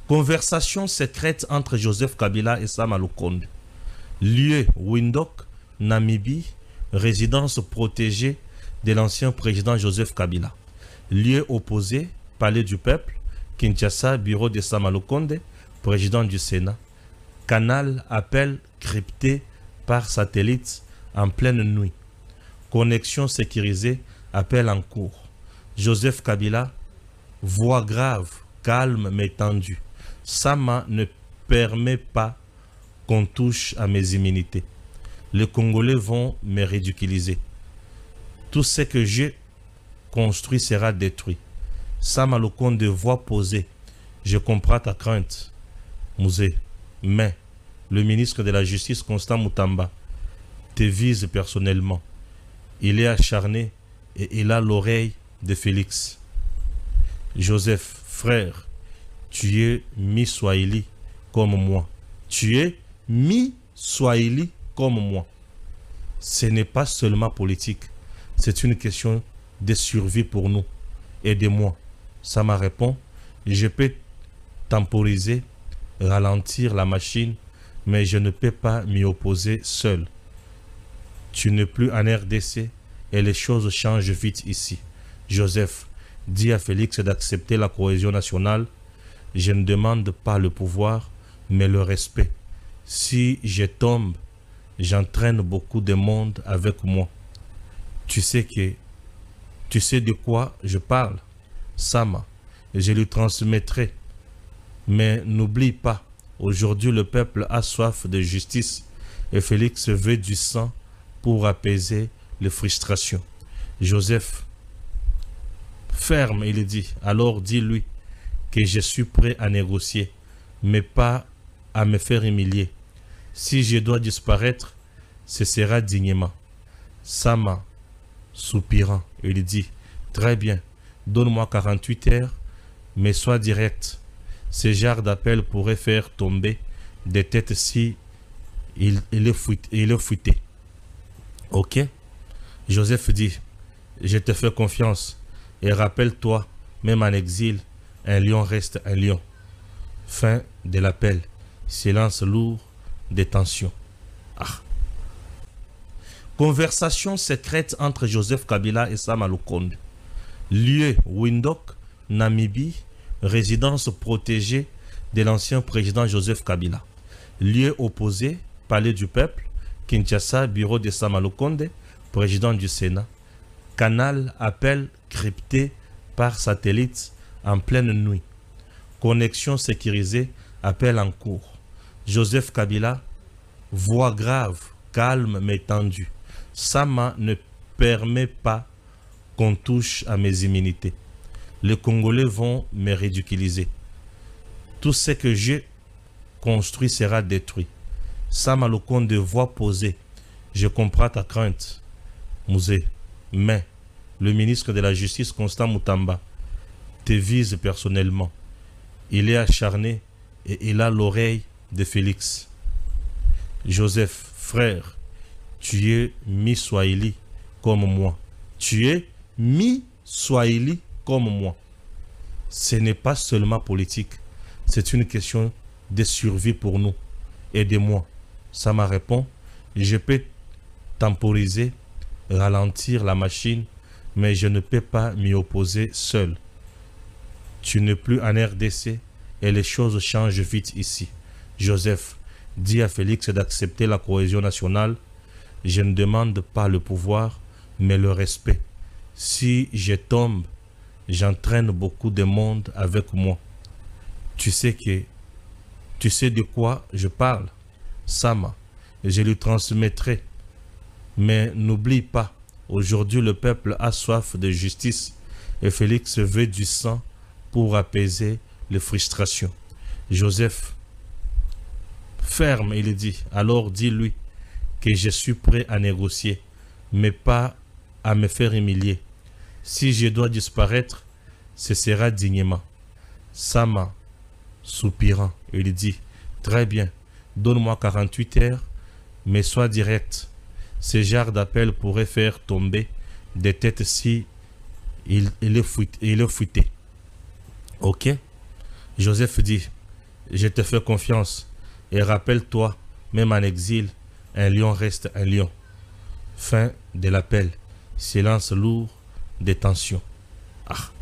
Conversation secrète entre Joseph Kabila et Sama Lukonde. Lieu Windhoek, Namibie, résidence protégée de l'ancien président Joseph Kabila. Lieu opposé, Palais du Peuple, Kinshasa, bureau de Sama Lukonde, président du Sénat. Canal appel crypté par satellite en pleine nuit. Connexion sécurisée, appel en cours. Joseph Kabila, voix grave, calme mais tendue. Sama ne permet pas qu'on touche à mes immunités. Les Congolais vont me ridiculiser. Tout ce que j'ai construit sera détruit. Sama Lukonde, voix posée. Je comprends ta crainte, Musée. Mais le ministre de la Justice, Constant Mutamba, te vise personnellement. Il est acharné et il a l'oreille de Félix. Joseph, frère, tu es mi-Swahili comme moi. Tu es mi-Swahili comme moi. Ce n'est pas seulement politique. C'est une question de survie pour nous. Aidez-moi. Sama répond, je peux temporiser, ralentir la machine, mais je ne peux pas m'y opposer seul. Tu n'es plus en RDC et les choses changent vite ici. Joseph, dis à Félix d'accepter la cohésion nationale. Je ne demande pas le pouvoir, mais le respect. Si je tombe, j'entraîne beaucoup de monde avec moi. Tu sais de quoi je parle, Sama, et je lui transmettrai. Mais n'oublie pas, aujourd'hui le peuple a soif de justice et Félix veut du sang pour apaiser les frustrations. Joseph, ferme, il dit, alors dis-lui que je suis prêt à négocier, mais pas à me faire humilier. Si je dois disparaître, ce sera dignement. Sama, soupirant, il dit, très bien, donne-moi 48 heures, mais sois direct. Ce genre d'appel pourrait faire tomber des têtes si il est fuité. Ok? Joseph dit, je te fais confiance et rappelle-toi, même en exil, un lion reste un lion. Fin de l'appel. Silence lourd de tension. Ah. Conversation secrète entre Joseph Kabila et Sama Lukonde. Lieu Windhoek, Namibie, résidence protégée de l'ancien président Joseph Kabila. Lieu opposé, Palais du Peuple, Kinshasa, bureau de Sama Lukonde, président du Sénat. Canal appel crypté par satellite en pleine nuit. Connexion sécurisée, appel en cours. Joseph Kabila, voix grave, calme mais tendue. Sama ne permet pas qu'on touche à mes immunités. Les Congolais vont me ridiculiser. Tout ce que j'ai construit sera détruit. Sama Lukonde, voix posée. Je comprends ta crainte, Musée. Mais le ministre de la Justice, Constant Mutamba, te vise personnellement. Il est acharné et il a l'oreille de Félix. Joseph, frère, tu es mi-Swahili comme moi. Tu es mi-Swahili comme moi. Ce n'est pas seulement politique. C'est une question de survie pour nous. Aidez-moi. Sama répond, je peux temporiser, ralentir la machine, mais je ne peux pas m'y opposer seul. Tu n'es plus en RDC et les choses changent vite ici. Joseph, dis à Félix d'accepter la cohésion nationale. Je ne demande pas le pouvoir, mais le respect. Si je tombe, j'entraîne beaucoup de monde avec moi. Tu sais de quoi je parle, Sama, et je lui transmettrai. Mais n'oublie pas, aujourd'hui le peuple a soif de justice et Félix veut du sang pour apaiser les frustrations. Joseph, ferme, il dit, alors dis-lui que je suis prêt à négocier, mais pas à me faire humilier. Si je dois disparaître, ce sera dignement. Sama, soupirant, il dit, très bien, donne-moi 48 heures, mais sois direct. Ce genre d'appel pourrait faire tomber des têtes si il est fuité. Ok? Joseph dit, Je te fais confiance. Et rappelle-toi, même en exil, un lion reste un lion. Fin de l'appel. Silence lourd des tensions. Ah.